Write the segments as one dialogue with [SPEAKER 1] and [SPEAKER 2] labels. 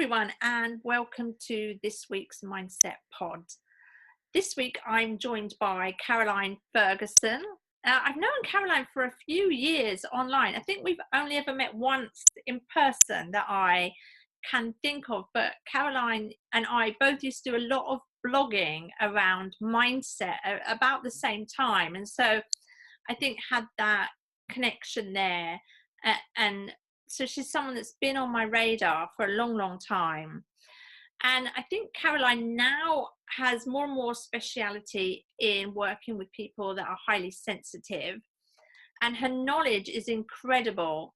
[SPEAKER 1] everyone, and welcome to this week's Mindset Pod. This week I'm joined by Caroline Ferguson. I've known Caroline for a few years online. I think we've only ever met once in person that I can think of, but Caroline and I both used to do a lot of blogging around mindset about the same time, and so I think had that connection there, and so she's someone that's been on my radar for a long time. And I think Caroline now has more and more speciality in working with people that are highly sensitive, and her knowledge is incredible.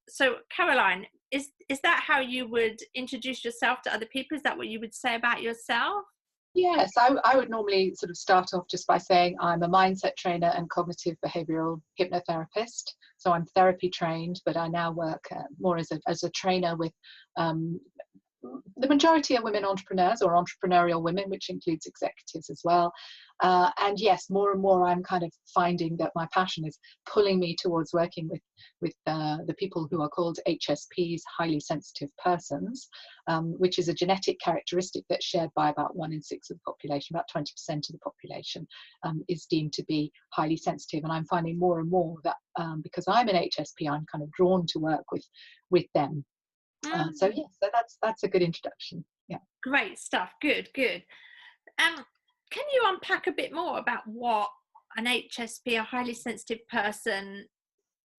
[SPEAKER 1] So Caroline, is that how you would introduce yourself to other people? Is that what you would say about yourself?
[SPEAKER 2] Yes, I would normally sort of start off just by saying I'm a mindset trainer and cognitive behavioural hypnotherapist. So I'm therapy trained, but I now work more as a trainer with the majority are women entrepreneurs or entrepreneurial women, which includes executives as well. And yes, more and more I'm kind of finding that my passion is pulling me towards working with the people who are called HSPs, highly sensitive persons, which is a genetic characteristic that's shared by about 1 in 6 of the population. About 20% of the population is deemed to be highly sensitive. And I'm finding more and more that because I'm an HSP, I'm kind of drawn to work with them. So yes, so that's a good introduction. Yeah.
[SPEAKER 1] Great stuff. Good. Can you unpack a bit more about what an HSP, a highly sensitive person,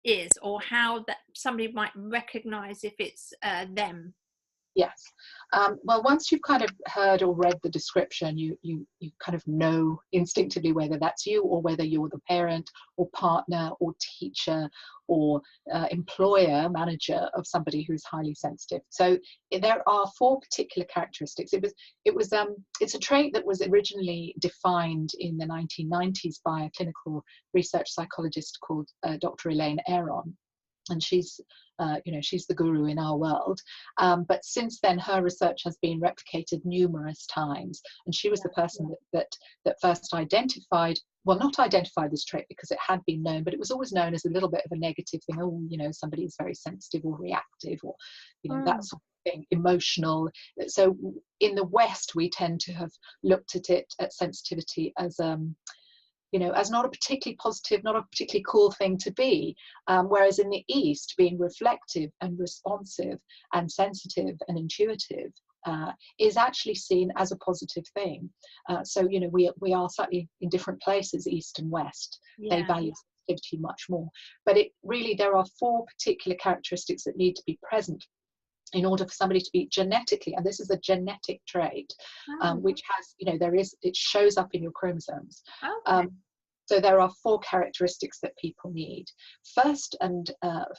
[SPEAKER 1] is, or how that somebody might recognize if it's them?
[SPEAKER 2] Yes. Well, once you've kind of heard or read the description, you kind of know instinctively whether that's you or whether you're the parent or partner or teacher or employer, manager of somebody who's highly sensitive. So there are 4 particular characteristics. It's a trait that was originally defined in the 1990s by a clinical research psychologist called Dr. Elaine Aron. And she's the guru in our world. But since then, her research has been replicated numerous times. And she was the person that first identified, well, not identified this trait because it had been known, but it was always known as a little bit of a negative thing. Oh, somebody is very sensitive or reactive or, that sort of thing, emotional. So in the West, we tend to have looked at sensitivity as as not a particularly positive, not a particularly cool thing to be. Whereas in the East, being reflective and responsive and sensitive and intuitive is actually seen as a positive thing. So we are slightly in different places, East and West. Yeah. They value sensitivity much more. But there are 4 particular characteristics that need to be present in order for somebody to be genetically, and this is a genetic trait, which has, it shows up in your chromosomes. Okay. So there are 4 characteristics that people need. First, and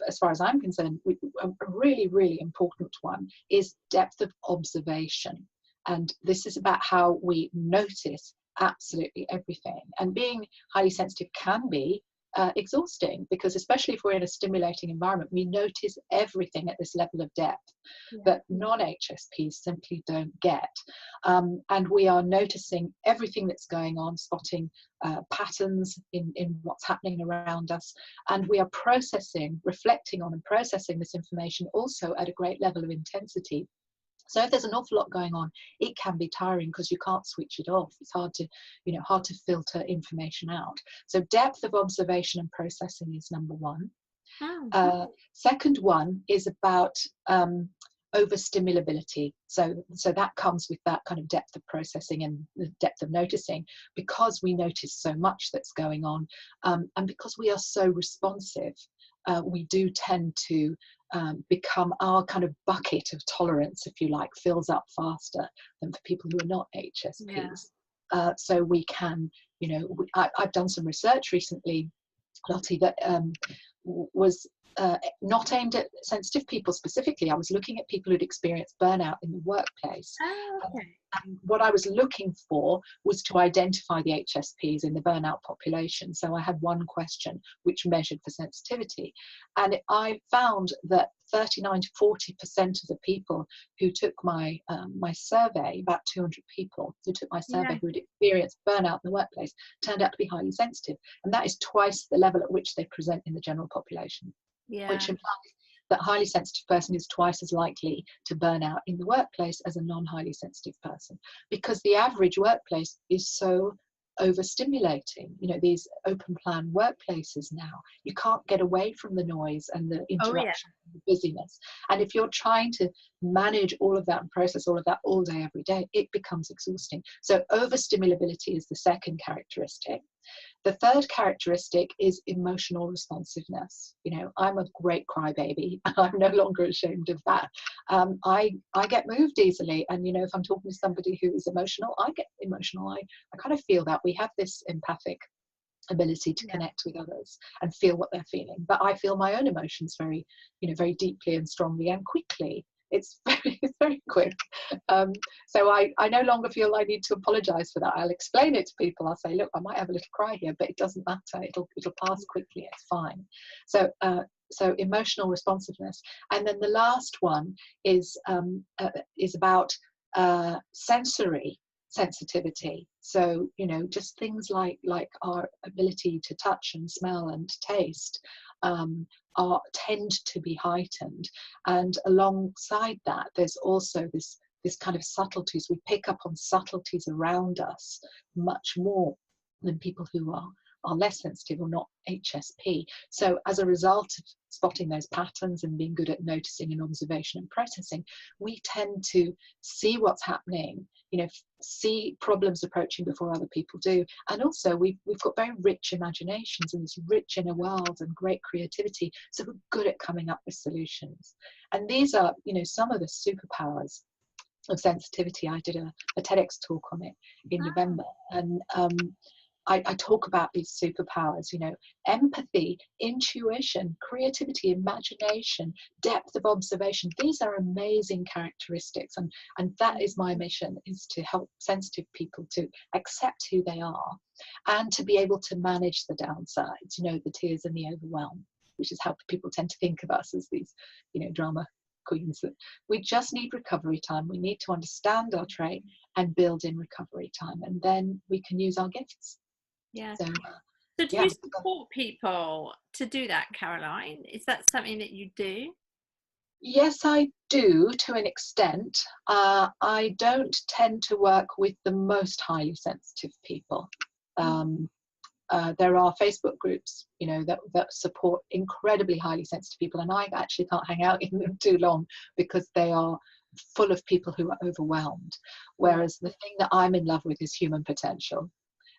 [SPEAKER 2] as far as I'm concerned, a really, really important one is depth of observation. And this is about how we notice absolutely everything. And being highly sensitive can be exhausting, because especially if we're in a stimulating environment, we notice everything at this level of depth that non-HSPs simply don't get. And we are noticing everything that's going on, spotting patterns in what's happening around us, and we are reflecting on and processing this information also at a great level of intensity. So if there's an awful lot going on, it can be tiring because you can't switch it off. It's hard to filter information out. So depth of observation and processing is number 1. Second one is about overstimulability. So that comes with that kind of depth of processing and the depth of noticing, because we notice so much that's going on, and because we are so responsive. We do tend to become, our kind of bucket of tolerance, if you like, fills up faster than for people who are not HSPs. Yeah. So we can, I've done some research recently, Lottie, that was not aimed at sensitive people specifically. I was looking at people who'd experienced burnout in the workplace. Okay. And what I was looking for was to identify the HSPs in the burnout population. So I had one question which measured for sensitivity. And I found that 39 to 40% of the people who took my survey, about 200 people who took my survey who had experienced burnout in the workplace, turned out to be highly sensitive. And that is twice the level at which they present in the general population. Yeah. Which implies that highly sensitive person is twice as likely to burn out in the workplace as a non-highly sensitive person, because the average workplace is so overstimulating. You know, these open plan workplaces now, you can't get away from the noise and the
[SPEAKER 1] Oh yeah.
[SPEAKER 2] interaction and the busyness. And if you're trying to manage all of that and process all of that all day, every day, it becomes exhausting. So overstimulability is the second characteristic. The third characteristic is emotional responsiveness. You know, I'm a great crybaby, and I'm no longer ashamed of that. I get moved easily, and you know, if I'm talking to somebody who is emotional, I get emotional. I kind of feel that we have this empathic ability to connect with others and feel what they're feeling. But I feel my own emotions very, you know, very deeply and strongly and quickly. It's very quick. So I no longer feel I need to apologize for that. I'll explain it to people. I'll say, look, I might have a little cry here, but it doesn't matter. It'll pass quickly. It's fine. So emotional responsiveness. And then the last one is about sensory sensitivity. So, you know, just things like our ability to touch and smell and taste tend to be heightened. And alongside that, there's also this kind of subtleties. We pick up on subtleties around us much more than people who are less sensitive or not HSP. So as a result of spotting those patterns and being good at noticing and observation and processing, we tend to see what's happening, you know, see problems approaching before other people do. And also we've got very rich imaginations and this rich inner world and great creativity. So we're good at coming up with solutions. And these are, you know, some of the superpowers of sensitivity. I did a TEDx talk on it in November, and I talk about these superpowers, you know, empathy, intuition, creativity, imagination, depth of observation. These are amazing characteristics, and that is my mission, is to help sensitive people to accept who they are and to be able to manage the downsides, you know, the tears and the overwhelm, which is how people tend to think of us, as these, you know, drama queens. That we just need recovery time. We need to understand our trait and build in recovery time, and then we can use our gifts.
[SPEAKER 1] Yeah.
[SPEAKER 2] So
[SPEAKER 1] do you support people to do that, Caroline? Is that something that you do?
[SPEAKER 2] Yes, I do, to an extent. I don't tend to work with the most highly sensitive people. There are Facebook groups, you know, that support incredibly highly sensitive people, and I actually can't hang out in them too long because they are full of people who are overwhelmed. Whereas the thing that I'm in love with is human potential.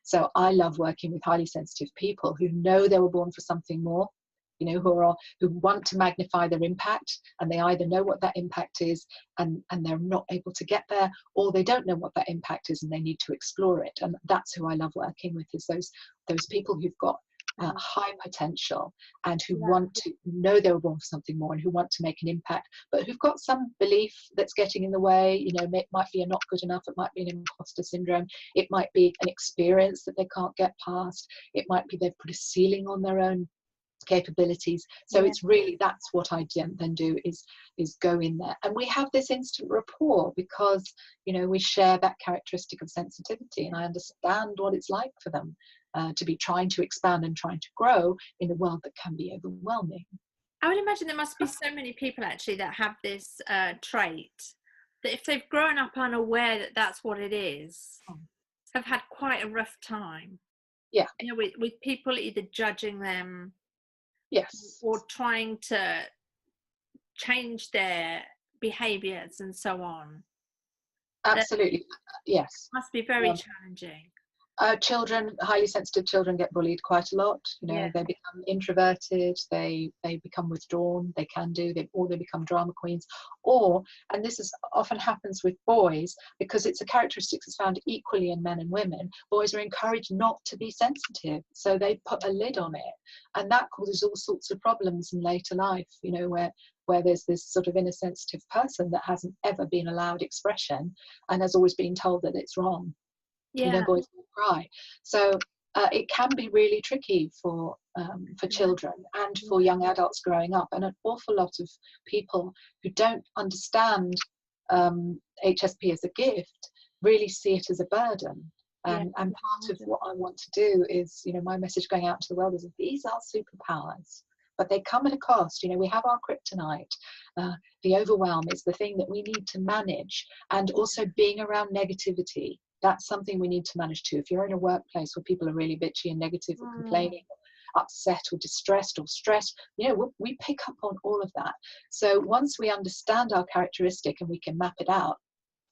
[SPEAKER 2] So I love working with highly sensitive people who know they were born for something more, you know, who want to magnify their impact, and they either know what that impact is and they're not able to get there, or they don't know what that impact is and they need to explore it. And that's who I love working with, is those people who've got high potential and who want to know they were born for something more and who want to make an impact, but who've got some belief that's getting in the way. You know, it might be a not good enough, it might be an imposter syndrome, it might be an experience that they can't get past, it might be they've put a ceiling on their own capabilities. So it's really, that's what I then do, is go in there, and we have this instant rapport because, you know, we share that characteristic of sensitivity, and I understand what it's like for them to be trying to expand and trying to grow in a world that can be overwhelming.
[SPEAKER 1] I would imagine there must be so many people actually that have this trait, that if they've grown up unaware that that's what it is, have had quite a rough time.
[SPEAKER 2] Yeah.
[SPEAKER 1] You know, with people either judging them,
[SPEAKER 2] yes,
[SPEAKER 1] or trying to change their behaviours and so on.
[SPEAKER 2] Absolutely. Yes.
[SPEAKER 1] Must be very challenging.
[SPEAKER 2] Children, highly sensitive children, get bullied quite a lot. You know, they become introverted, they become withdrawn, they become drama queens, and this often happens with boys, because it's a characteristic that's found equally in men and women. Boys are encouraged not to be sensitive, so they put a lid on it, and that causes all sorts of problems in later life, you know, where there's this sort of inner sensitive person that hasn't ever been allowed expression and has always been told that it's wrong. You know, boys will cry. So it can be really tricky for children and for young adults growing up, and an awful lot of people who don't understand HSP as a gift really see it as a burden. And part of what I want to do is, you know, my message going out to the world is, these are superpowers. but they come at a cost. We have our kryptonite. The overwhelm is the thing that we need to manage, and also being around negativity. That's something we need to manage too. If you're in a workplace where people are really bitchy and negative or complaining, or upset or distressed or stressed, we pick up on all of that. So once we understand our characteristic and we can map it out,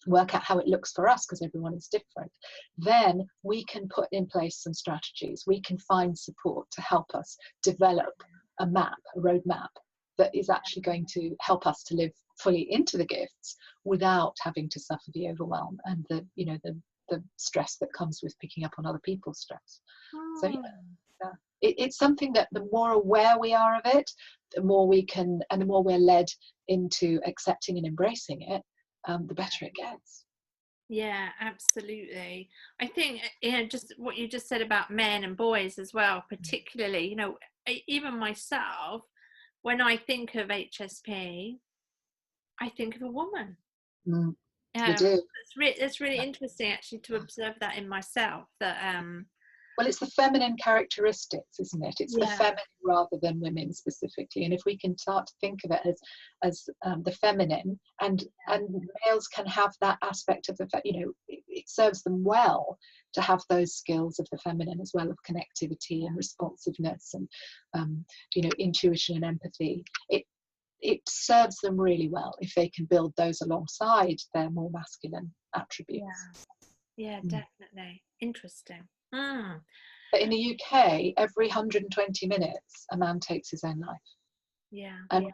[SPEAKER 2] work out how it looks for us, because everyone is different, then we can put in place some strategies. We can find support to help us develop a roadmap that is actually going to help us to live fully into the gifts without having to suffer the overwhelm and the stress that comes with picking up on other people's stress. So it's something that the more aware we are of it, the more we can, and the more we're led into accepting and embracing it, the better it gets.
[SPEAKER 1] Yeah, absolutely. I think, just what you just said about men and boys as well, particularly, even myself, when I think of HSP, I think of a woman.
[SPEAKER 2] You do.
[SPEAKER 1] It's really interesting actually to observe that in myself, that
[SPEAKER 2] well, it's the feminine characteristics, isn't it? It's the feminine rather than women specifically. And if we can start to think of it as the feminine, and males can have that aspect of the, it serves them well to have those skills of the feminine as well, of connectivity and responsiveness and intuition and empathy. It serves them really well if they can build those alongside their more masculine attributes.
[SPEAKER 1] Yeah, definitely. Interesting.
[SPEAKER 2] But in the UK, every 120 minutes, a man takes his own life.
[SPEAKER 1] Yeah.
[SPEAKER 2] And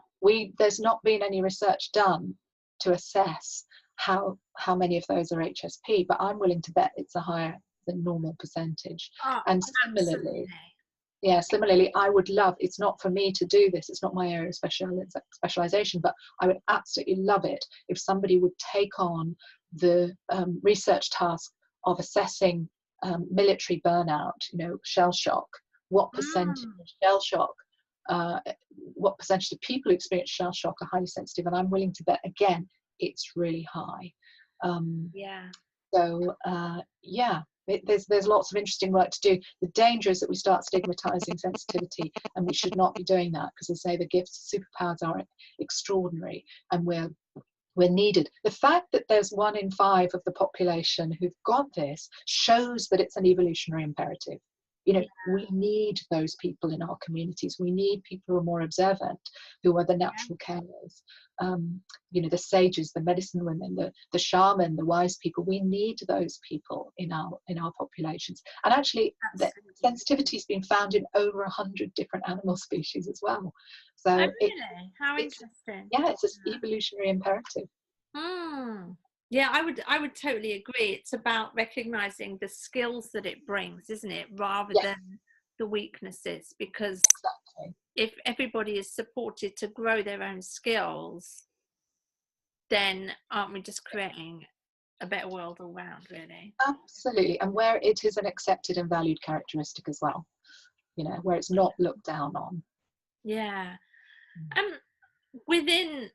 [SPEAKER 2] there's not been any research done to assess how many of those are HSP, but I'm willing to bet it's a higher than normal percentage. And similarly, I would love, it's not for me to do this, it's not my area of specialization, but I would absolutely love it if somebody would take on the research task of assessing military burnout, shell shock. What percentage of shell shock, what percentage of people who experience shell shock are highly sensitive? And I'm willing to bet, again, it's really high. There's lots of interesting work to do. The danger is that we start stigmatizing sensitivity, and we should not be doing that, because as I say, the gifts, superpowers are extraordinary, and we're needed. The fact that there's 1 in 5 of the population who've got this shows that it's an evalutionary imperative. We need those people in our communities. We need people who are more observant, who are the natural carers, the sages, the medicine women, the shaman, the wise people. We need those people in our populations. And actually, the sensitivity has been found in over 100 different animal species as well. So
[SPEAKER 1] how interesting.
[SPEAKER 2] It's an evolutionary imperative.
[SPEAKER 1] Yeah, I would totally agree. It's about recognizing the skills that it brings, isn't it, rather than the weaknesses, because if everybody is supported to grow their own skills, then aren't we just creating a better world all round, really?
[SPEAKER 2] Absolutely. And where it is an accepted and valued characteristic as well, where it's not looked down on.
[SPEAKER 1] Within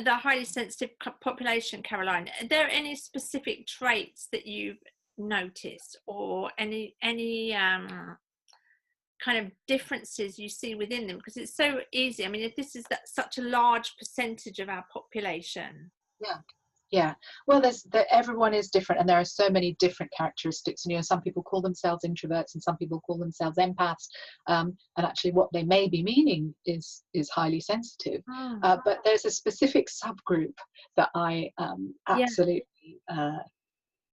[SPEAKER 1] the highly sensitive population, Caroline, are there any specific traits that you've noticed, or any kind of differences you see within them? Because it's so easy. I mean, if this is such a large percentage of our population. Well, everyone is different, and there are so many different characteristics. Some people call themselves introverts, and some people call themselves empaths, and actually what they may be meaning is highly sensitive. But there's a specific subgroup that I absolutely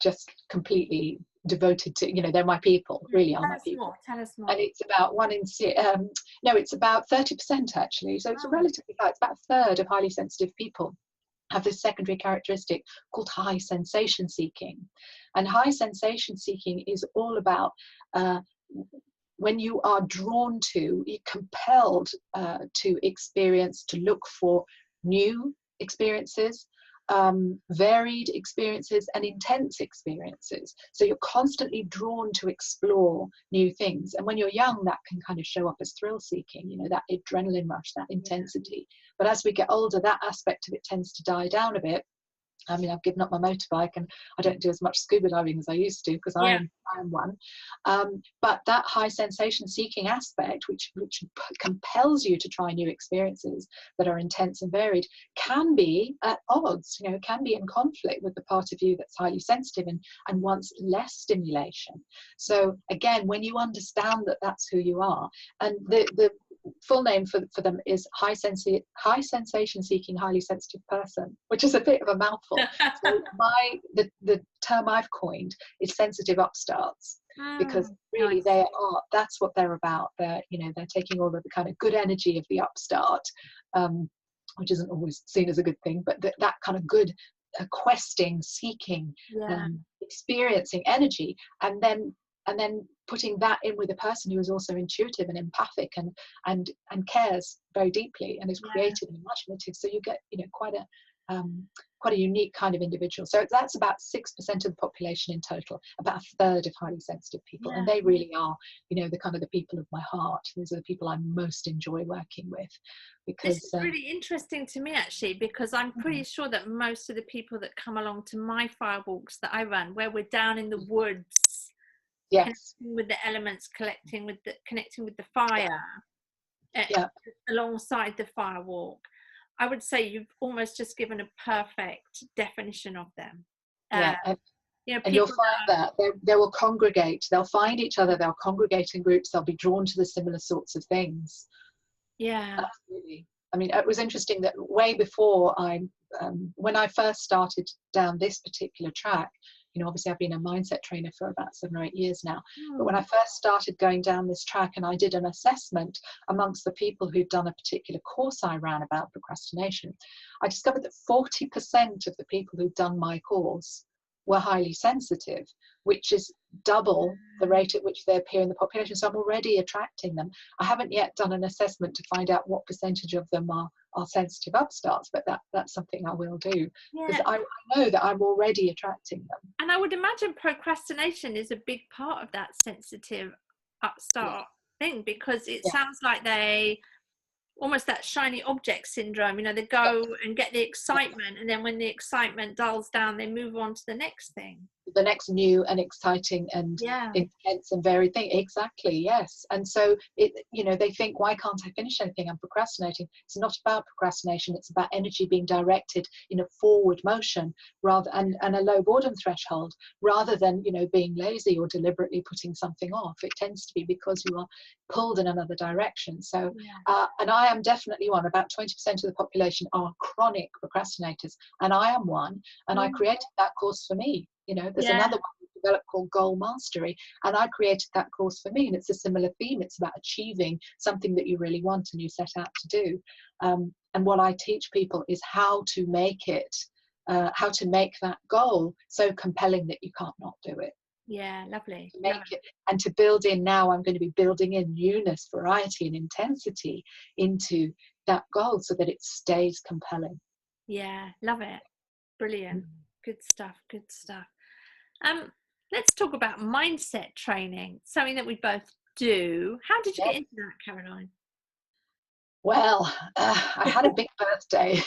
[SPEAKER 1] just completely devoted to. They're my people, really are my people. Tell us more.
[SPEAKER 2] And it's about 1 in 6. No, it's about 30% actually. So it's a relatively high. It's about a third of highly sensitive people have this secondary characteristic called high sensation seeking. And high sensation seeking is all about when you are drawn to, you're compelled to experience, to look for new experiences, varied experiences, and intense experiences. So you're constantly drawn to explore new things. And when you're young, that can kind of show up as thrill seeking, that adrenaline rush, that intensity. But as we get older, that aspect of it tends to die down a bit, I mean, I've given up my motorbike and I don't do as much scuba diving as I used to, because I am one. But that high sensation seeking aspect, which compels you to try new experiences that are intense and varied, can be at odds, can be in conflict with the part of you that's highly sensitive and wants less stimulation. So again, when you understand that that's who you are, and the full name for them is high sensation seeking highly sensitive person, which is a bit of a mouthful. So the term I've coined is sensitive upstarts, because really that's what they're about. They're taking all of the kind of good energy of the upstart, which isn't always seen as a good thing, but that kind of good questing, seeking, experiencing energy, and then putting that in with a person who is also intuitive and empathic and cares very deeply and is creative and imaginative. So you get quite a unique kind of individual. So that's about 6% of the population in total, about a third of highly sensitive people, and they really are the kind of the people of my heart. These are the people I most enjoy working with. Because
[SPEAKER 1] this is really interesting to me, actually, because I'm pretty sure that most of the people that come along to my fire walks that I run, where we're down in the woods, connecting with the elements, connecting with the fire, alongside the fire walk, I would say you've almost just given a perfect definition of them.
[SPEAKER 2] And you'll find that they will congregate, they'll find each other, they'll congregate in groups, they'll be drawn to the similar sorts of things. Absolutely. I mean, it was interesting that way before when I first started down this particular track, obviously I've been a mindset trainer for about 7 or 8 years now, but when I first started going down this track and I did an assessment amongst the people who'd done a particular course I ran about procrastination, I discovered that 40% of the people who'd done my course were highly sensitive, which is double the rate at which they appear in the population. So I'm already attracting them. I haven't yet done an assessment to find out what percentage of them are sensitive upstarts, but that's something I will do, because I know that I'm already attracting them.
[SPEAKER 1] And I would imagine procrastination is a big part of that sensitive upstart thing, because it sounds like they almost that shiny object syndrome, they go and get the excitement, and then when the excitement dulls down, they move on to the next thing,
[SPEAKER 2] the next new and exciting and intense and varied thing. Exactly, yes. And so they think, why can't I finish anything? I'm procrastinating. It's not about procrastination. It's about energy being directed in a forward motion and a low boredom threshold, rather than being lazy or deliberately putting something off. It tends to be because you are pulled in another direction. So and I am definitely one. About 20% of the population are chronic procrastinators, and I am one, and I created that course for me. There's another one we developed called Goal Mastery, and I created that course for me, and it's a similar theme. It's about achieving something that you really want and you set out to do. And what I teach people is how to make that goal so compelling that you can't not do it.
[SPEAKER 1] Lovely.
[SPEAKER 2] To make it, and to build in, now I'm going to be building in newness, variety and intensity into that goal so that it stays compelling.
[SPEAKER 1] Love it. Brilliant. Good stuff. Let's talk about mindset training, something that we both do. How did you get into that, Caroline?
[SPEAKER 2] Well, I had a big birthday.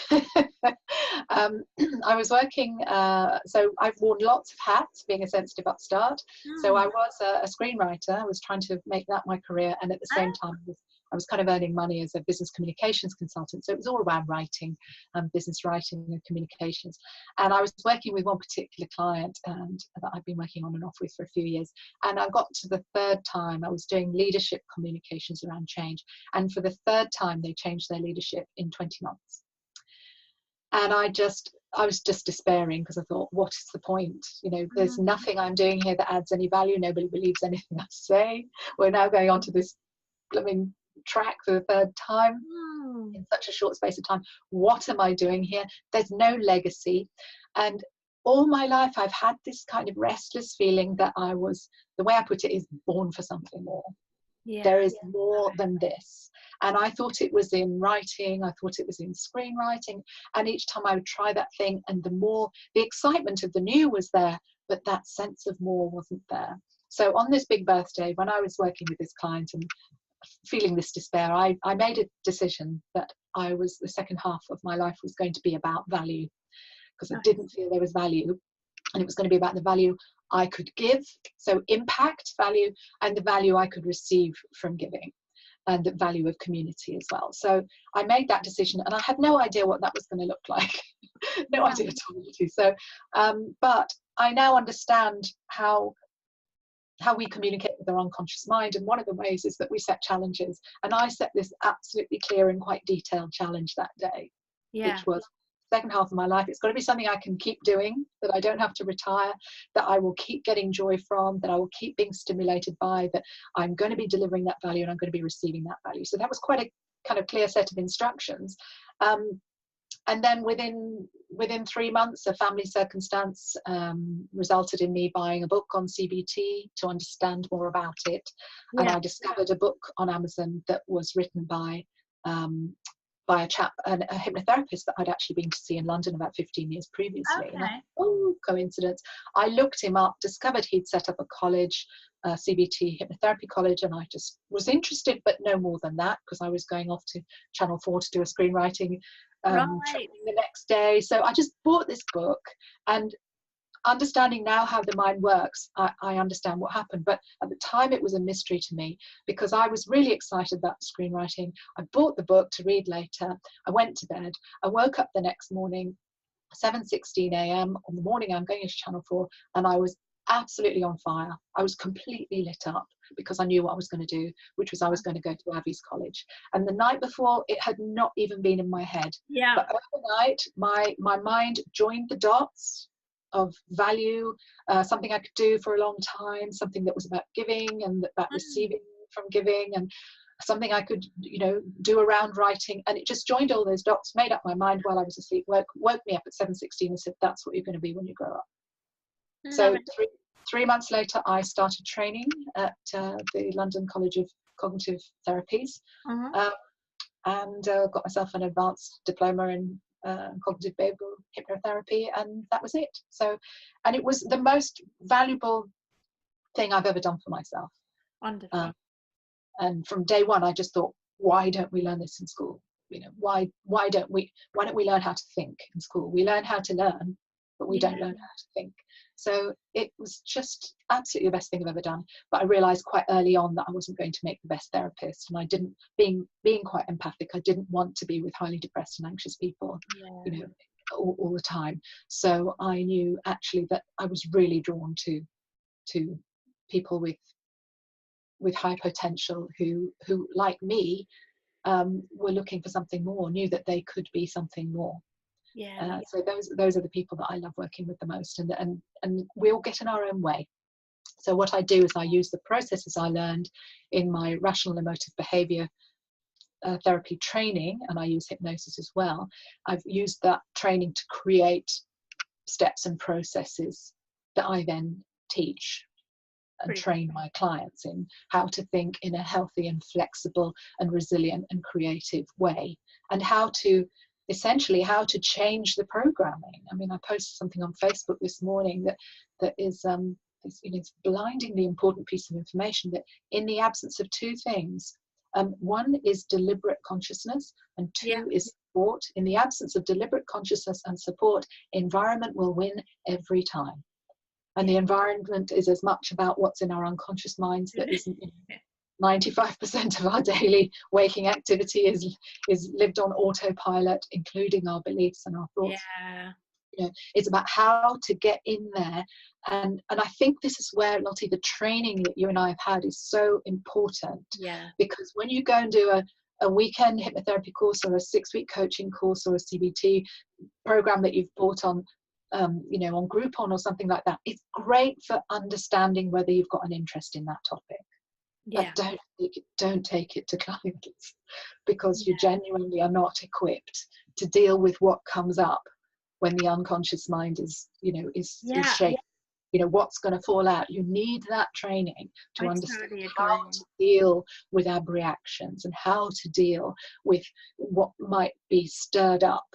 [SPEAKER 2] I was working, so I've worn lots of hats being a sensitive upstart. So I was a screenwriter. I was trying to make that my career, and at the same time I was kind of earning money as a business communications consultant. So it was all around writing, business writing and communications. And I was working with one particular client that I've been working on and off with for a few years. And I got to the third time. I was doing leadership communications around change. And for the third time, they changed their leadership in 20 months. And I was just despairing, because I thought, what is the point? There's nothing I'm doing here that adds any value. Nobody believes anything I say. We're now going on to this track for the third time in such a short space of time. What am I doing here? There's no legacy. And all my life I've had this kind of restless feeling that I was, the way I put it is, born for something more. There is more than this. And I thought it was in writing, I thought it was in screenwriting, and each time I would try that thing, and the excitement of the new was there, but that sense of more wasn't there. So on this big birthday, when I was working with this client and feeling this despair, I made a decision that the second half of my life was going to be about value, because I didn't feel there was value. And it was going to be about the value I could give, so impact, value, and the value I could receive from giving, and the value of community as well. So I made that decision, and I had no idea what that was going to look like. No idea at all. So, but I now understand how we communicate with our unconscious mind, and one of the ways is that we set challenges. And I set this absolutely clear and quite detailed challenge that day, which was second half of my life. It's got to be something I can keep doing, that I don't have to retire, that I will keep getting joy from, that I will keep being stimulated by, that I'm going to be delivering that value and I'm going to be receiving that value. So that was quite a kind of clear set of instructions. And then within 3 months, a family circumstance resulted in me buying a book on CBT to understand more about it. And I discovered a book on Amazon that was written by a chap, a hypnotherapist that I'd actually been to see in London about 15 years previously. And I thought, coincidence. I looked him up, discovered he'd set up a college, CBT hypnotherapy college, and I just was interested, but no more than that, because I was going off to Channel 4 to do a screenwriting training the next day. So I just bought this book, and understanding now how the mind works, I understand what happened. But at the time, it was a mystery to me, because I was really excited about the screenwriting. I bought the book to read later. I went to bed. I woke up the next morning, 7:16 a.m. on the morning I'm going into Channel 4, and I was absolutely on fire. I was completely lit up, because I knew what I was going to do, which was I was going to go to Avi's college. And the night before, it had not even been in my head. But overnight, my mind joined the dots of value, something I could do for a long time, something that was about giving and about receiving from giving, and something I could, do around writing. And it just joined all those dots, made up my mind while I was asleep, woke me up at 7:16 and said, that's what you're going to be when you grow up. So 3 months later, I started training at the London College of Cognitive Therapies, and got myself an advanced diploma in cognitive behavioural hypnotherapy, and that was it. So, and it was the most valuable thing I've ever done for myself.
[SPEAKER 1] Wonderful.
[SPEAKER 2] And from day one, I just thought, why don't we learn this in school? Why don't we learn how to think in school? We learn how to learn, but we don't learn how to think. So it was just absolutely the best thing I've ever done. But I realized quite early on that I wasn't going to make the best therapist, and I didn't, being quite empathic, I didn't want to be with highly depressed and anxious people, all the time. So I knew actually that I was really drawn to people with high potential who like me, were looking for something more, knew that they could be something more. So those are the people that I love working with the most, and we all get in our own way. So what I do is I use the processes I learned in my rational emotive behavior therapy training, and I use hypnosis as well. I've used that training to create steps and processes that I then teach and train my clients in how to think in a healthy and flexible and resilient and creative way, and how to change the programming. I mean, I posted something on Facebook this morning that is it's blindingly important piece of information, that in the absence of two things, one is deliberate consciousness, and two is support. In the absence of deliberate consciousness and support, environment will win every time. And the environment is as much about what's in our unconscious minds, that isn't 95% of our daily waking activity is lived on autopilot, including our beliefs and our thoughts. It's about how to get in there, and I think this is where, Lottie, the training that you and I have had is so important. Because when you go and do a weekend hypnotherapy course, or a 6-week coaching course, or a CBT program that you've bought on on Groupon or something like that, it's great for understanding whether you've got an interest in that topic. But don't take it to clients, because you genuinely are not equipped to deal with what comes up when the unconscious mind is shaking. What's going to fall out. You need that training to understand how to deal with ab reactions, and how to deal with what might be stirred up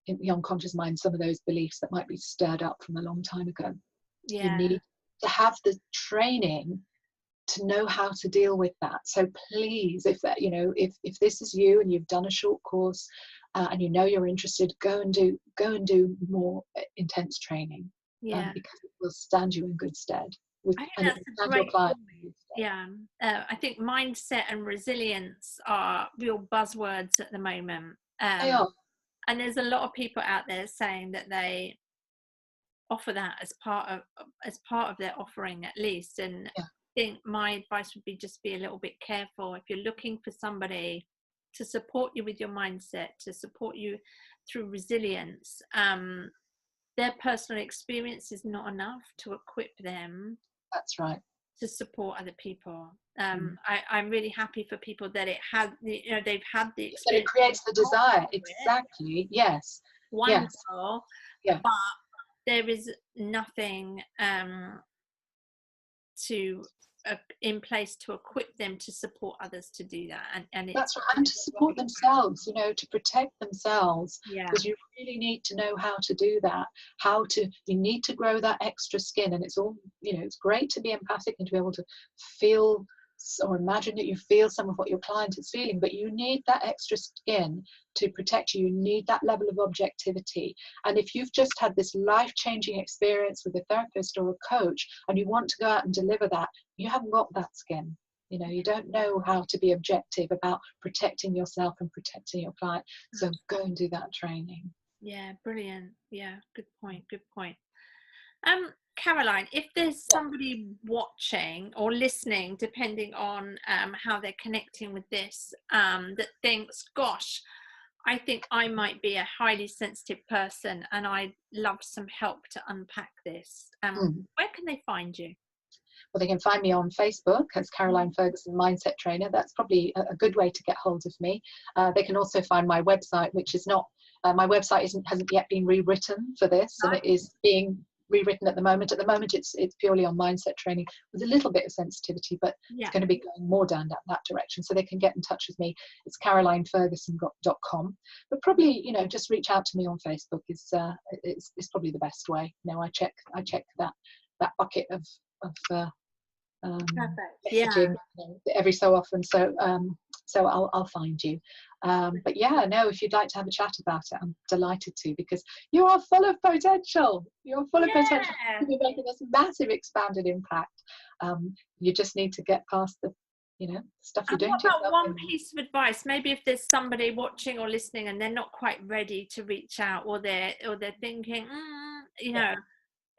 [SPEAKER 2] in the unconscious mind, some of those beliefs that might be stirred up from a long time ago. You need to have the training to know how to deal with that. So please, if this is you and you've done a short course, and you know you're interested, go and do more intense training,
[SPEAKER 1] Yeah.
[SPEAKER 2] because it will stand you in good stead,
[SPEAKER 1] I think
[SPEAKER 2] and it
[SPEAKER 1] that's
[SPEAKER 2] will
[SPEAKER 1] a
[SPEAKER 2] stand your
[SPEAKER 1] great
[SPEAKER 2] client
[SPEAKER 1] point.
[SPEAKER 2] in good stead.
[SPEAKER 1] Yeah. I think mindset and resilience are real buzzwords at the moment.
[SPEAKER 2] They are.
[SPEAKER 1] And there's a lot of people out there saying that they offer that as part of their offering, at least. And
[SPEAKER 2] Yeah.
[SPEAKER 1] I think my advice would be just be a little bit careful if you're looking for somebody to support you with your mindset, to support you through resilience. Their personal experience is not enough to equip them
[SPEAKER 2] That's right.
[SPEAKER 1] to support other people.
[SPEAKER 2] Mm.
[SPEAKER 1] I'm really happy for people that they've had the
[SPEAKER 2] But it
[SPEAKER 1] experience.
[SPEAKER 2] creates the desire.
[SPEAKER 1] It.
[SPEAKER 2] Exactly. Yes. Yes.
[SPEAKER 1] Wonderful,
[SPEAKER 2] Yeah.
[SPEAKER 1] but there is nothing to in place to equip them to support others to do that, and
[SPEAKER 2] That's right. And to support themselves, to protect themselves,
[SPEAKER 1] yeah,
[SPEAKER 2] because you really need to know how to do that. You need to grow that extra skin, and it's all, it's great to be empathic and to be able to feel or imagine that you feel some of what your client is feeling, but you need that extra skin to protect you. You need that level of objectivity. And if you've just had this life-changing experience with a therapist or a coach and you want to go out and deliver that, you haven't got that skin. You don't know how to be objective about protecting yourself and protecting your client. So go and do that training.
[SPEAKER 1] yeah, brilliant. Yeah, good point. Caroline, if there's somebody watching or listening, depending on how they're connecting with this, that thinks, gosh, I think I might be a highly sensitive person and I'd love some help to unpack this, where can they find you?
[SPEAKER 2] Well, they can find me on Facebook as Caroline Ferguson Mindset Trainer. That's probably a good way to get hold of me. They can also find my website, which is not, my website hasn't yet been rewritten for this, and it is being rewritten at the moment. At the moment, it's purely on mindset training with a little bit of sensitivity, but it's going to be going more down that direction. So they can get in touch with me. It's carolineferguson.com. But probably, just reach out to me on Facebook is probably the best way. I check that bucket of messaging every so often, so I'll find you. But if you'd like to have a chat about it, I'm delighted to, because you are full of potential. You're full of potential to be making this massive expanded impact. You just need to get past the stuff you're doing.
[SPEAKER 1] What about one piece of advice? Maybe if there's somebody watching or listening and they're not quite ready to reach out, or they're thinking,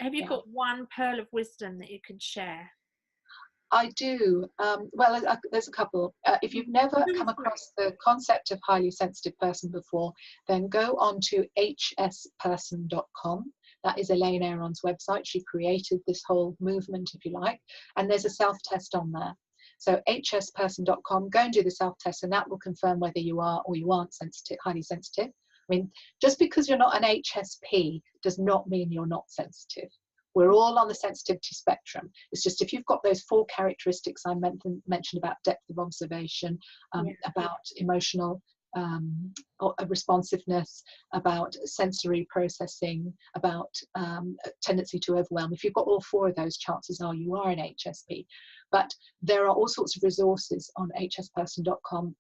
[SPEAKER 1] have you got one pearl of wisdom that you could share?
[SPEAKER 2] I do. There's a couple. If you've never come across the concept of highly sensitive person before, then go on to hsperson.com. That is Elaine Aron's website. She created this whole movement, if you like, and there's a self-test on there. So hsperson.com, go and do the self-test, and that will confirm whether you are or you aren't highly sensitive. I mean, just because you're not an HSP does not mean you're not sensitive. We're all on the sensitivity spectrum. It's just if you've got those 4 characteristics I mentioned about depth of observation, about emotional responsiveness, about sensory processing, about a tendency to overwhelm. If you've got all 4 of those, chances are you are an HSP. But there are all sorts of resources on hsperson.com.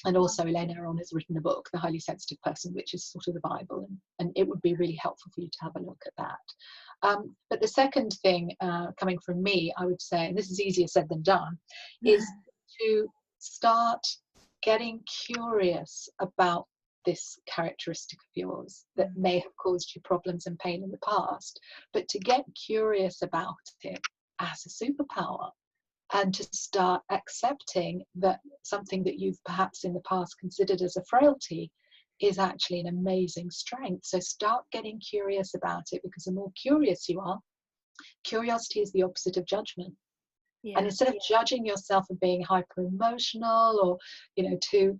[SPEAKER 2] And also Elaine Aron has written a book, The Highly Sensitive Person, which is sort of the Bible, and it would be really helpful for you to have a look at that. But the second thing coming from me, I would say, and this is easier said than done, is to start getting curious about this characteristic of yours that may have caused you problems and pain in the past, but to get curious about it as a superpower. And to start accepting that something that you've perhaps in the past considered as a frailty is actually an amazing strength. So start getting curious about it, because the more curious you are, curiosity is the opposite of judgment. And instead of judging yourself for being hyper emotional, or too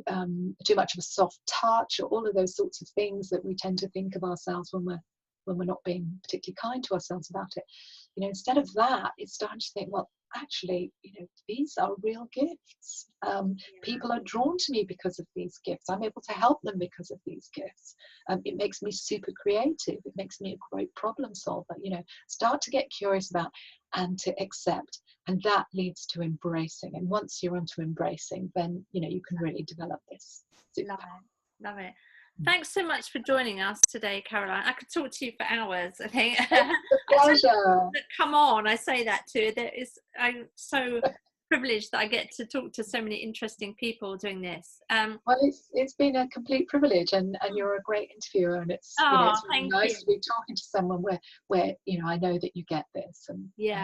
[SPEAKER 2] much of a soft touch, or all of those sorts of things that we tend to think of ourselves when we're not being particularly kind to ourselves about it, instead of that, it's starting to think, well, actually, these are real gifts. People are drawn to me because of these gifts. I'm able to help them because of these gifts. It makes me super creative. It makes me a great problem solver. Start to get curious about and to accept, and that leads to embracing. And once you're onto embracing, then you can really develop this superpower.
[SPEAKER 1] Love it. Thanks so much for joining us today, Caroline. I could talk to you for hours, I think.
[SPEAKER 2] It's a pleasure.
[SPEAKER 1] Come on, I say that too. I'm so privileged that I get to talk to so many interesting people doing this.
[SPEAKER 2] Well, it's been a complete privilege, and you're a great interviewer, and it's it's really
[SPEAKER 1] thank
[SPEAKER 2] nice
[SPEAKER 1] you.
[SPEAKER 2] to be talking to someone where I know that you get this, and you've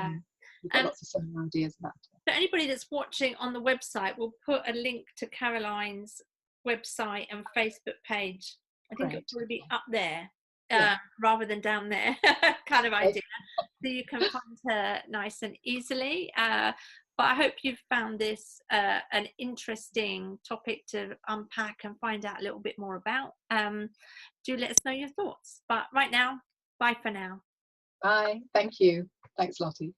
[SPEAKER 2] got lots of similar ideas about it.
[SPEAKER 1] For anybody that's watching on the website, we'll put a link to Caroline's website and Facebook page. I think it'll probably be up there rather than down there, kind of idea. So you can find her nice and easily. But I hope you've found this an interesting topic to unpack and find out a little bit more about. Do let us know your thoughts. But right now, bye for now.
[SPEAKER 2] Bye. Thank you. Thanks, Lottie.